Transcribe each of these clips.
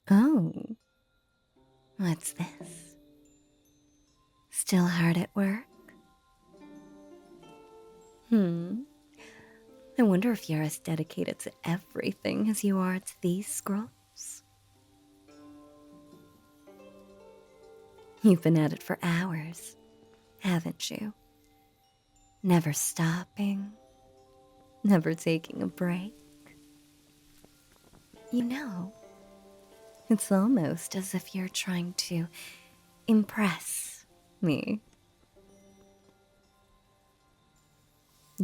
Oh, what's this? Still hard at work? I wonder if you're as dedicated to everything as you are to these scrolls. You've been at it for hours, haven't you? Never stopping, never taking a break. You know, it's almost as if you're trying to impress me.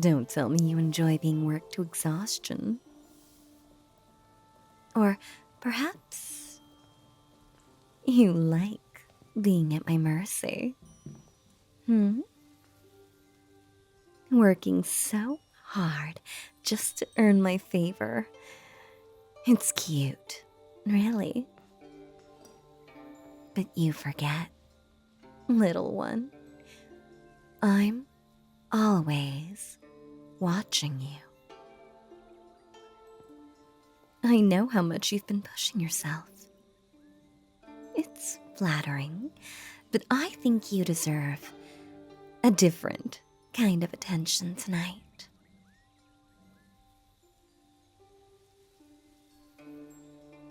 Don't tell me you enjoy being worked to exhaustion. Or perhaps you like being at my mercy. Working so hard just to earn my favor. It's cute, really. But you forget, little one. I'm always watching you. I know how much you've been pushing yourself. It's flattering, but I think you deserve a different kind of attention tonight.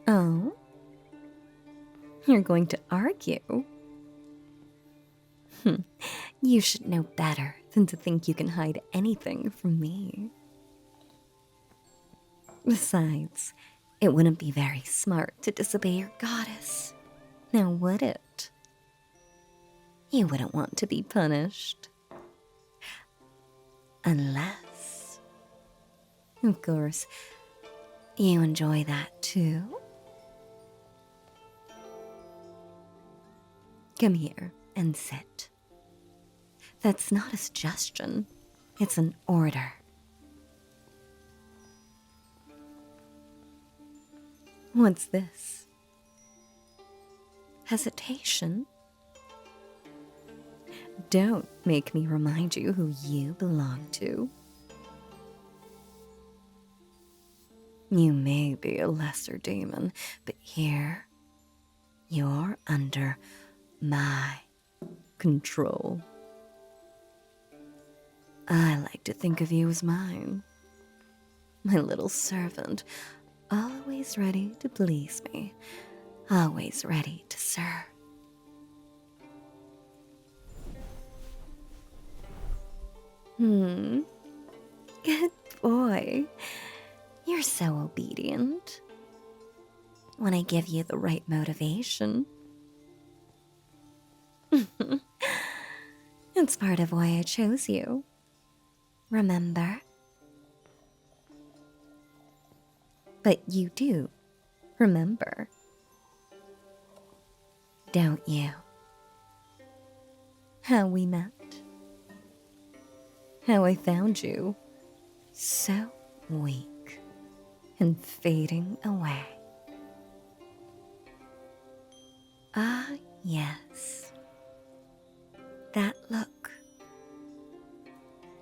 Oh? You're going to argue? You should know better than to think you can hide anything from me. Besides, it wouldn't be very smart to disobey your goddess. Now would it? You wouldn't want to be punished. Unless, of course, you enjoy that too. Come here and sit. That's not a suggestion, it's an order. What's this? Hesitation? Don't make me remind you who you belong to. You may be a lesser demon, but here, you're under my control. I like to think of you as mine. My little servant, always ready to please me, always ready to serve. Good boy. You're so obedient. When I give you the right motivation. It's part of why I chose you. Remember? But you do remember, don't you? How we met. How I found you so weak and fading away. Ah, yes. That look.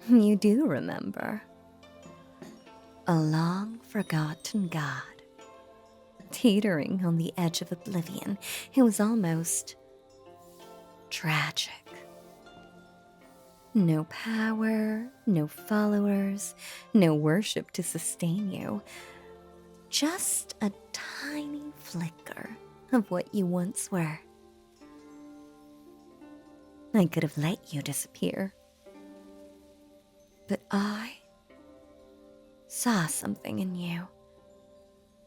You do remember. A long forgotten god, teetering on the edge of oblivion, who was almost tragic. No power, no followers, no worship to sustain you. Just a tiny flicker of what you once were. I could have let you disappear. But I saw something in you.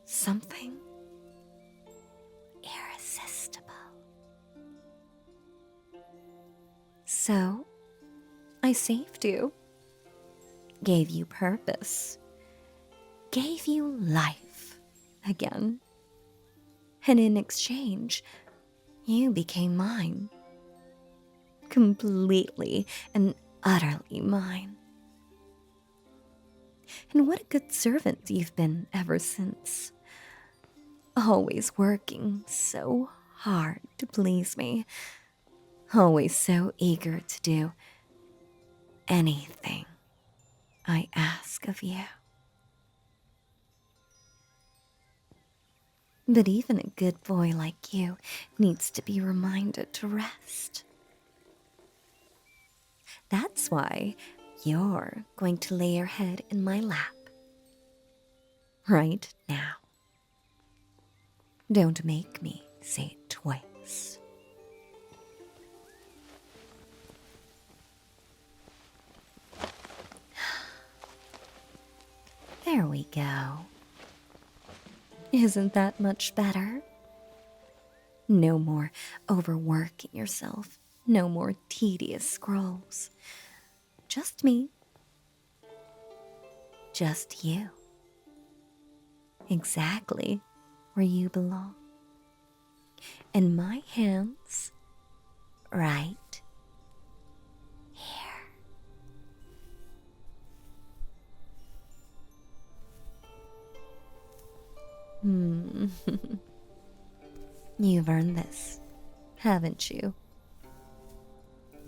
Something irresistible. So, I saved you. Gave you purpose. Gave you life again. And in exchange, you became mine. Completely and utterly mine. And what a good servant you've been ever since. Always working so hard to please me. Always so eager to do anything I ask of you. But even a good boy like you needs to be reminded to rest. That's why you're going to lay your head in my lap right now. Don't make me say it twice. There we go. Isn't that much better? No more overworking yourself. No more tedious scrolls. Just me. Just you. Exactly where you belong. In my hands, right here. You've earned this, haven't you?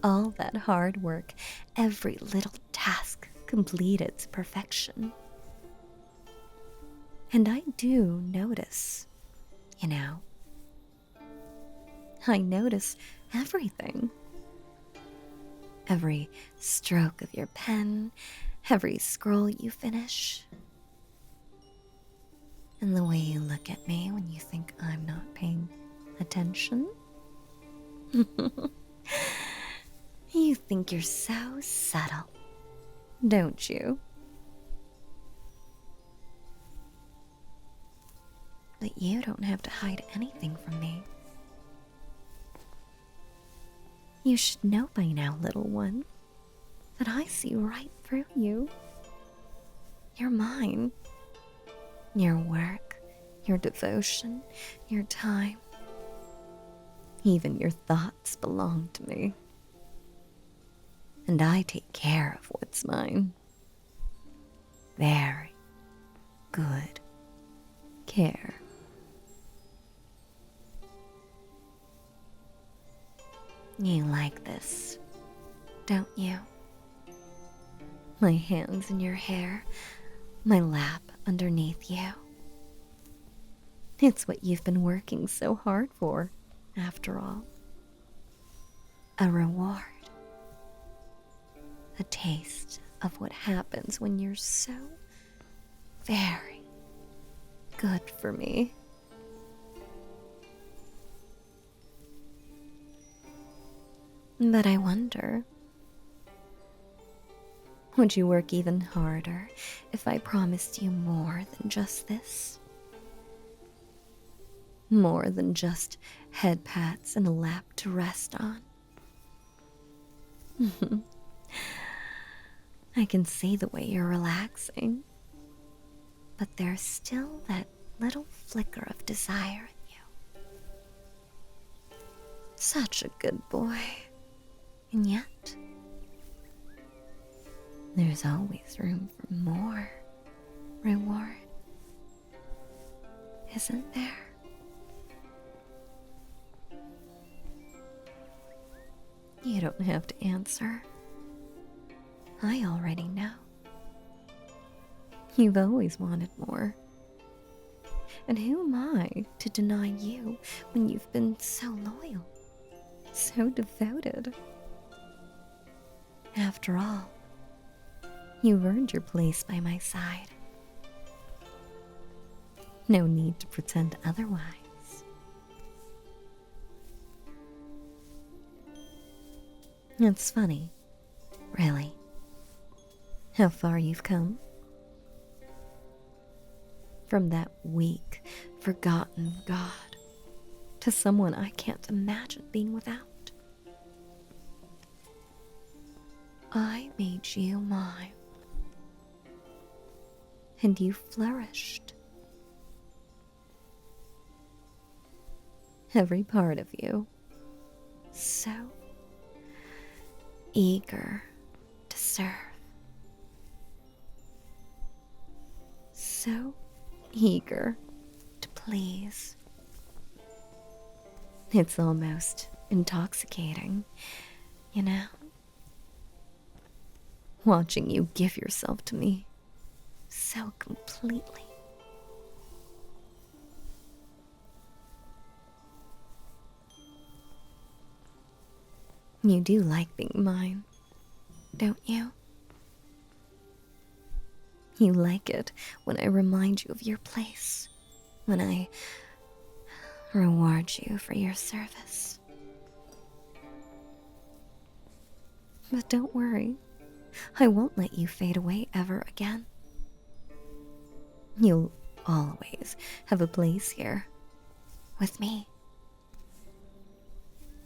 All that hard work, every little task completed to perfection. And I do notice, you know. I notice everything. Every stroke of your pen, every scroll you finish. And the way you look at me when you think I'm not paying attention. You think you're so subtle, don't you? But you don't have to hide anything from me. You should know by now, little one, that I see right through you. You're mine. Your work, your devotion, your time, even your thoughts belong to me. And I take care of what's mine. Very good care. You like this, don't you? My hands in your hair, my lap underneath you. It's what you've been working so hard for, after all. A reward. A taste of what happens when you're so very good for me. But I wonder, would you work even harder if I promised you more than just this? More than just head pats and a lap to rest on? I can see the way you're relaxing, but there's still that little flicker of desire in you. Such a good boy, and yet there's always room for more reward, isn't there? You don't have to answer. I already know. You've always wanted more. And who am I to deny you when you've been so loyal, so devoted? After all, you've earned your place by my side. No need to pretend otherwise. It's funny, really, how far you've come. From that weak, forgotten god to someone I can't imagine being without. I made you mine, and you flourished. Every part of you, so eager to serve, so eager to please. It's almost intoxicating, you know? Watching you give yourself to me so completely. You do like being mine, don't you? You like it when I remind you of your place, when I reward you for your service. But don't worry, I won't let you fade away ever again. You'll always have a place here with me.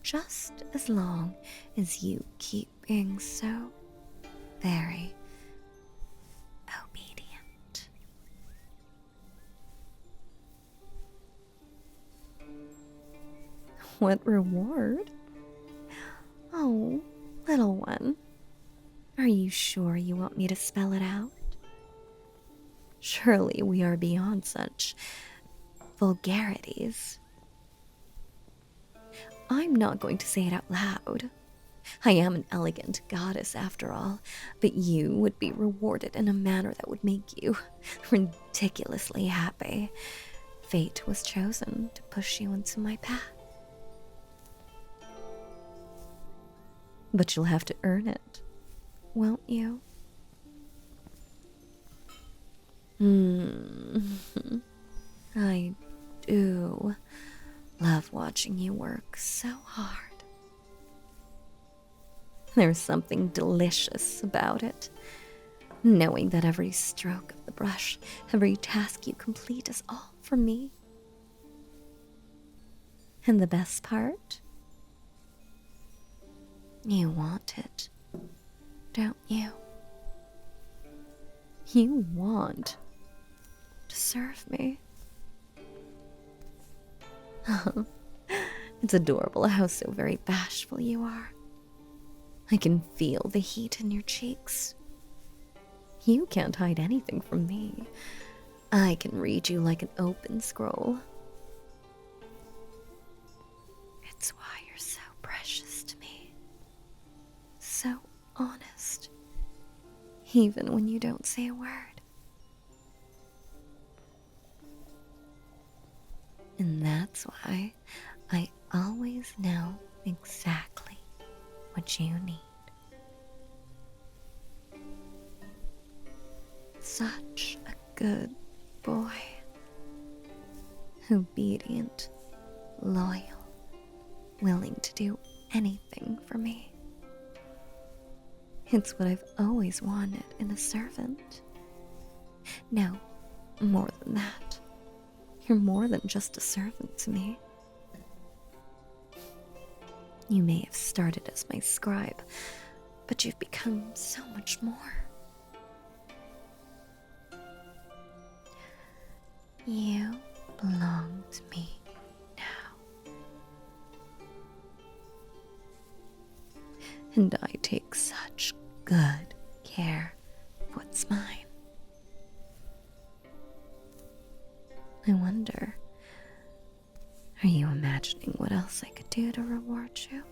Just as long as you keep being so very obedient. What reward? Oh, little one. Are you sure you want me to spell it out? Surely we are beyond such vulgarities. I'm not going to say it out loud. I am an elegant goddess after all, but you would be rewarded in a manner that would make you ridiculously happy. Fate was chosen to push you into my path. But you'll have to earn it, won't you? I do love watching you work so hard. There's something delicious about it. Knowing that every stroke of the brush, every task you complete is all for me. And the best part? You want it, don't you? You want to serve me. It's adorable how so very bashful you are. I can feel the heat in your cheeks. You can't hide anything from me. I can read you like an open scroll. It's why you're so precious to me. So honest. Even when you don't say a word. And that's why I always know exactly what you need. Such a good boy. Obedient, loyal, willing to do anything for me. It's what I've always wanted in a servant. No, more than that. You're more than just a servant to me. You may have started as my scribe, but you've become so much more. You belong to me now. And I take such good care of what's mine. I wonder, are you imagining what else I could do to reward you?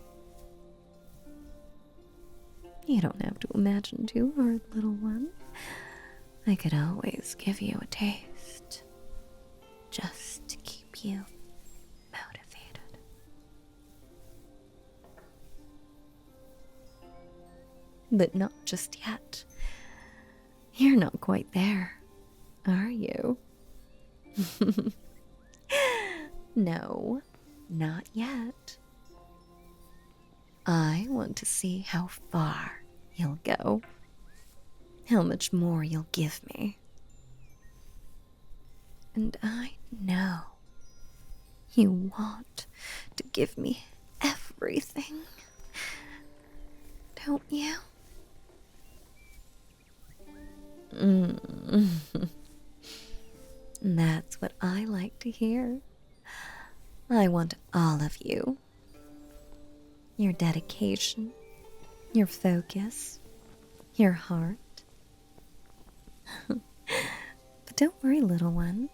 You don't have to imagine too hard, little one. I could always give you a taste, just to keep you motivated. But not just yet. You're not quite there, are you? No, not yet. I want to see how far you'll go, how much more you'll give me. And I know you want to give me everything, don't you? That's what I like to hear. I want all of you. Your dedication, your focus, your heart. But don't worry, little one.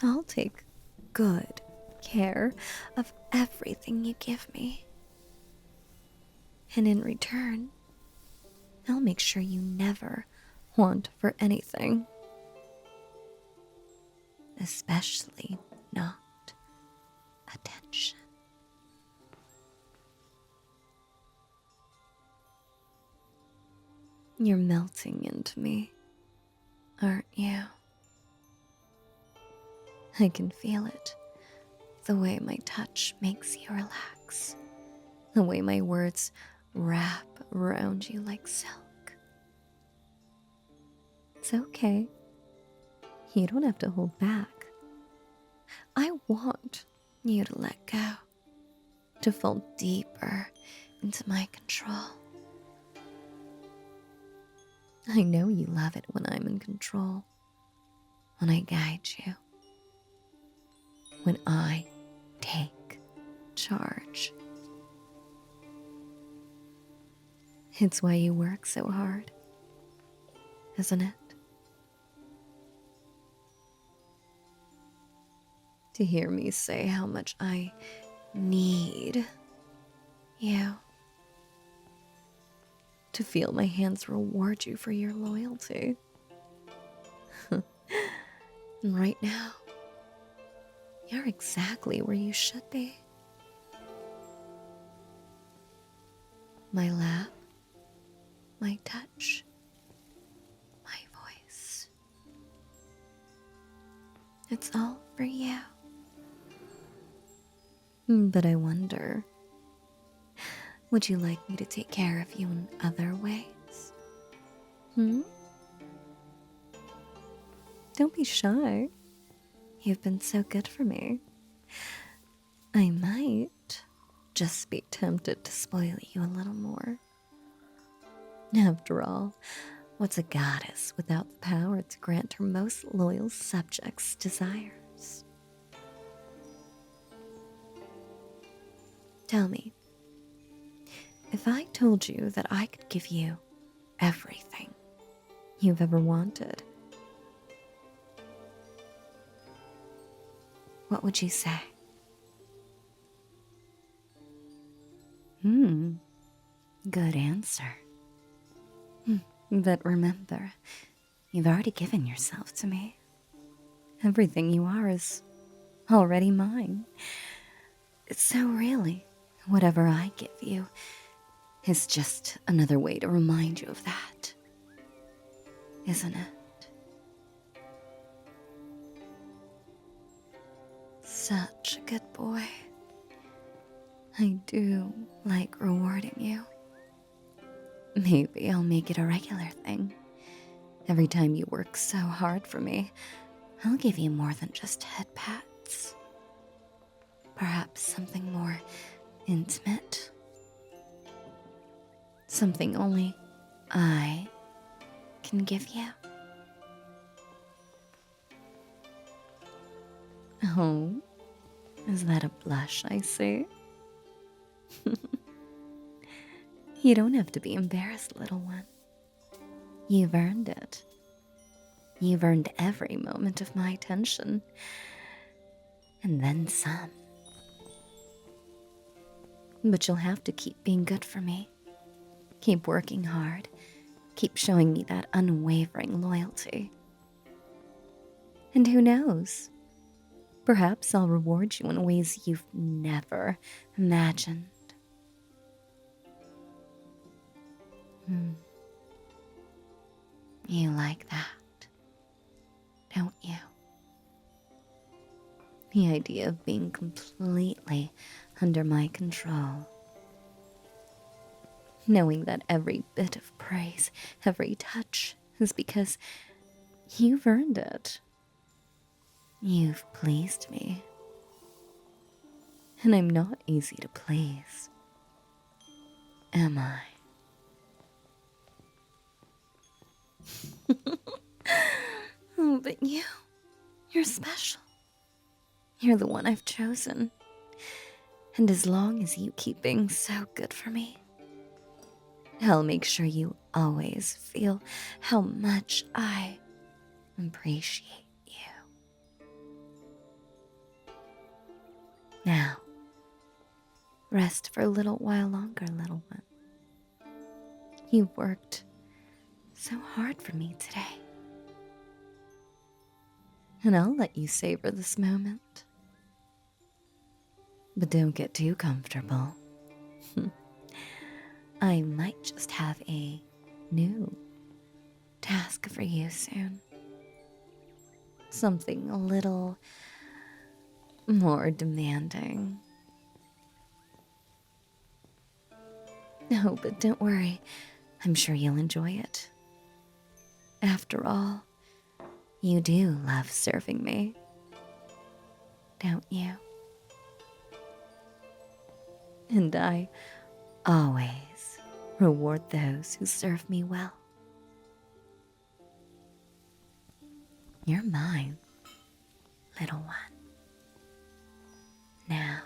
I'll take good care of everything you give me. And in return, I'll make sure you never want for anything. Especially not attention. You're melting into me, aren't you? I can feel it. The way my touch makes you relax. The way my words wrap around you like silk. It's okay. You don't have to hold back. I want you to let go, to fall deeper into my control. I know you love it when I'm in control, when I guide you, when I take charge. It's why you work so hard, isn't it? To hear me say how much I need you. To feel my hands reward you for your loyalty. And right now, you're exactly where you should be. My lap, my touch, my voice. It's all for you. But I wonder, would you like me to take care of you in other ways? Don't be shy. You've been so good for me. I might just be tempted to spoil you a little more. After all, what's a goddess without the power to grant her most loyal subjects' desires? Tell me, if I told you that I could give you everything you've ever wanted, what would you say? Good answer. But remember, you've already given yourself to me. Everything you are is already mine. So really, whatever I give you is just another way to remind you of that, isn't it? Such a good boy. I do like rewarding you. Maybe I'll make it a regular thing. Every time you work so hard for me, I'll give you more than just head pats. Perhaps something more intimate. Something only I can give you. Oh, is that a blush I see? You don't have to be embarrassed, little one. You've earned it. You've earned every moment of my attention. And then some. But you'll have to keep being good for me. Keep working hard. Keep showing me that unwavering loyalty. And who knows? Perhaps I'll reward you in ways you've never imagined. You like that, don't you? The idea of being completely under my control. Knowing that every bit of praise, every touch is because you've earned it. You've pleased me. And I'm not easy to please, am I? Oh, but you're special. You're the one I've chosen. And as long as you keep being so good for me, I'll make sure you always feel how much I appreciate you. Now, rest for a little while longer, little one. You've worked so hard for me today. And I'll let you savor this moment. But don't get too comfortable. I might just have a new ask for you soon. Something a little more demanding. No, but don't worry. I'm sure you'll enjoy it. After all, you do love serving me, don't you? And I always reward those who serve me well. You're mine, little one. Now,